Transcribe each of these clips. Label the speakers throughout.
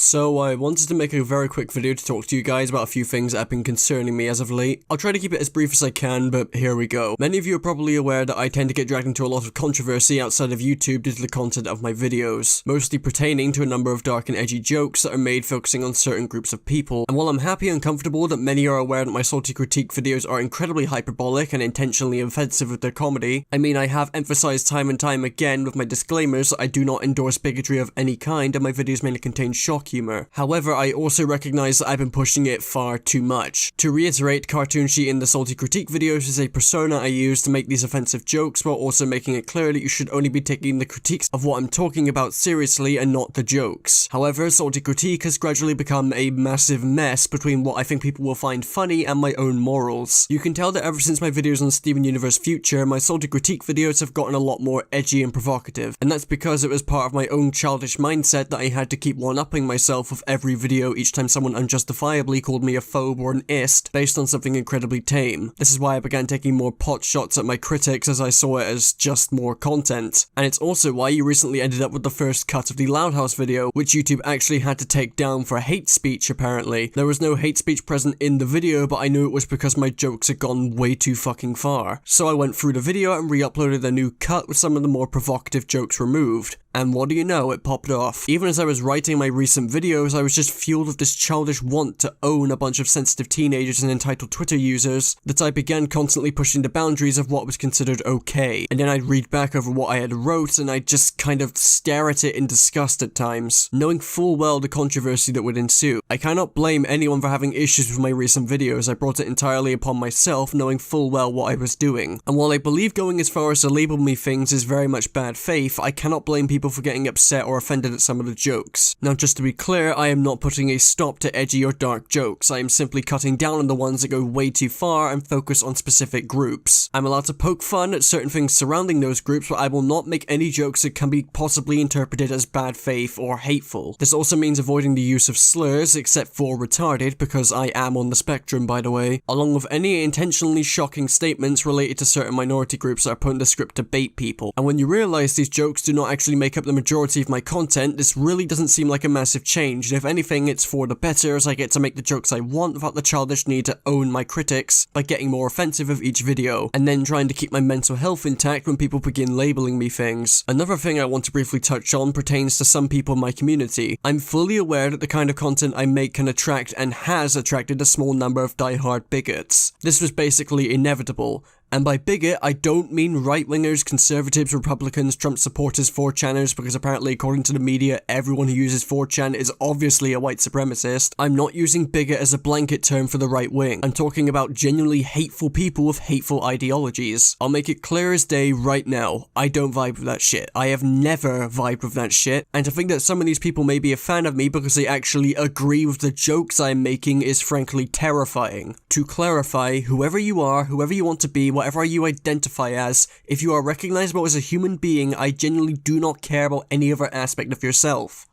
Speaker 1: So I wanted to make a very quick video to talk to you guys about a few things that have been concerning me as of late. I'll try to keep it as brief as I can, but here we go. Many of you are probably aware that I tend to get dragged into a lot of controversy outside of YouTube due to the content of my videos, mostly pertaining to a number of dark and edgy jokes that are made focusing on certain groups of people. And while I'm happy and comfortable that many are aware that my salty critique videos are incredibly hyperbolic and intentionally offensive with their comedy, I mean, I have emphasized time and time again with my disclaimers that I do not endorse bigotry of any kind and my videos mainly contain shock humor. However, I also recognize that I've been pushing it far too much. To reiterate, Cartoon Sheet in the salty critique videos is a persona I use to make these offensive jokes while also making it clear that you should only be taking the critiques of what I'm talking about seriously and not the jokes. However, salty critique has gradually become a massive mess between what I think people will find funny and my own morals. You can tell that ever since my videos on Steven Universe Future, my salty critique videos have gotten a lot more edgy and provocative, and that's because it was part of my own childish mindset that I had to keep one-upping myself with every video each time someone unjustifiably called me a phobe or an ist based on something incredibly tame. This is why I began taking more pot shots at my critics as I saw it as just more content. And it's also why you recently ended up with the first cut of the Loud House video, which YouTube actually had to take down for hate speech apparently. There was no hate speech present in the video, but I knew it was because my jokes had gone way too fucking far. So I went through the video and re-uploaded a new cut with some of the more provocative jokes removed. And what do you know, it popped off. Even as I was writing my recent videos, I was just fueled with this childish want to own a bunch of sensitive teenagers and entitled Twitter users that I began constantly pushing the boundaries of what was considered okay. And then I'd read back over what I had wrote and I'd just kind of stare at it in disgust at times, knowing full well the controversy that would ensue. I cannot blame anyone for having issues with my recent videos. I brought it entirely upon myself, knowing full well what I was doing. And while I believe going as far as to label me things is very much bad faith, I cannot blame people for getting upset or offended at some of the jokes. Now, just to be clear, I am not putting a stop to edgy or dark jokes. I am simply cutting down on the ones that go way too far and focus on specific groups. I'm allowed to poke fun at certain things surrounding those groups, but I will not make any jokes that can be possibly interpreted as bad faith or hateful. This also means avoiding the use of slurs, except for retarded, because I am on the spectrum, by the way, along with any intentionally shocking statements related to certain minority groups that are put in the script to bait people. And when you realize these jokes do not actually make up the majority of my content, this really doesn't seem like a massive change, and if anything, it's for the better as I get to make the jokes I want without the childish need to own my critics by getting more offensive with each video, and then trying to keep my mental health intact when people begin labeling me things. Another thing I want to briefly touch on pertains to some people in my community. I'm fully aware that the kind of content I make can attract and has attracted a small number of die-hard bigots. This was basically inevitable. And by bigot, I don't mean right-wingers, conservatives, Republicans, Trump supporters, 4chaners, because apparently according to the media, everyone who uses 4chan is obviously a white supremacist. I'm not using bigot as a blanket term for the right wing. I'm talking about genuinely hateful people with hateful ideologies. I'll make it clear as day right now, I don't vibe with that shit. I have never vibed with that shit, and to think that some of these people may be a fan of me because they actually agree with the jokes I'm making is frankly terrifying. To clarify, whoever you are, whoever you want to be, whatever you identify as, if you are recognizable as a human being, I genuinely do not care about any other aspect of yourself.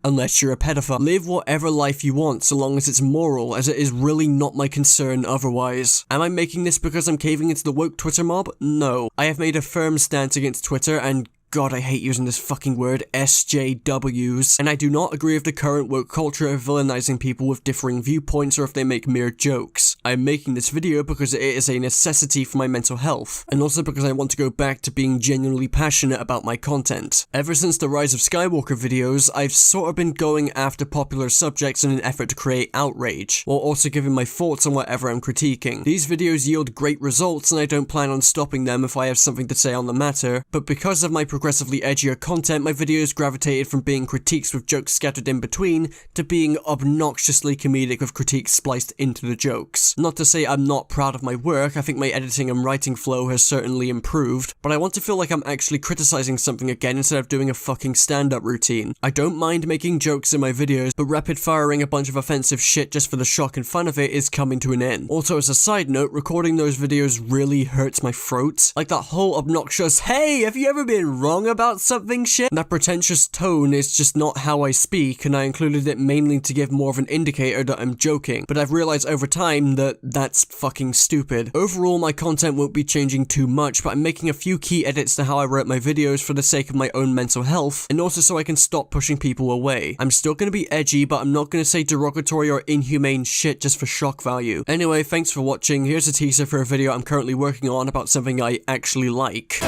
Speaker 1: Unless you're a pedophile. Live whatever life you want, so long as it's moral, as it is really not my concern otherwise. Am I making this because I'm caving into the woke Twitter mob? No. I have made a firm stance against Twitter and God, I hate using this fucking word, SJWs, and I do not agree with the current woke culture of villainizing people with differing viewpoints or if they make mere jokes. I am making this video because it is a necessity for my mental health, and also because I want to go back to being genuinely passionate about my content. Ever since the Rise of Skywalker videos, I've sort of been going after popular subjects in an effort to create outrage, while also giving my thoughts on whatever I'm critiquing. These videos yield great results and I don't plan on stopping them if I have something to say on the matter, but because of my progressively edgier content, my videos gravitated from being critiques with jokes scattered in between to being obnoxiously comedic with critiques spliced into the jokes. Not to say I'm not proud of my work, I think my editing and writing flow has certainly improved, but I want to feel like I'm actually criticizing something again instead of doing a fucking stand-up routine. I don't mind making jokes in my videos, but rapid-firing a bunch of offensive shit just for the shock and fun of it is coming to an end. Also, as a side note, recording those videos really hurts my throat. Like that whole obnoxious, "Hey, have you ever been wrong about something shit. That pretentious tone is just not how I speak, and I included it mainly to give more of an indicator that I'm joking, but I've realized over time that that's fucking stupid. Overall, my content won't be changing too much, but I'm making a few key edits to how I wrote my videos for the sake of my own mental health, and also so I can stop pushing people away. I'm still gonna be edgy, but I'm not gonna say derogatory or inhumane shit just for shock value. Anyway, thanks for watching. Here's a teaser for a video I'm currently working on about something I actually like.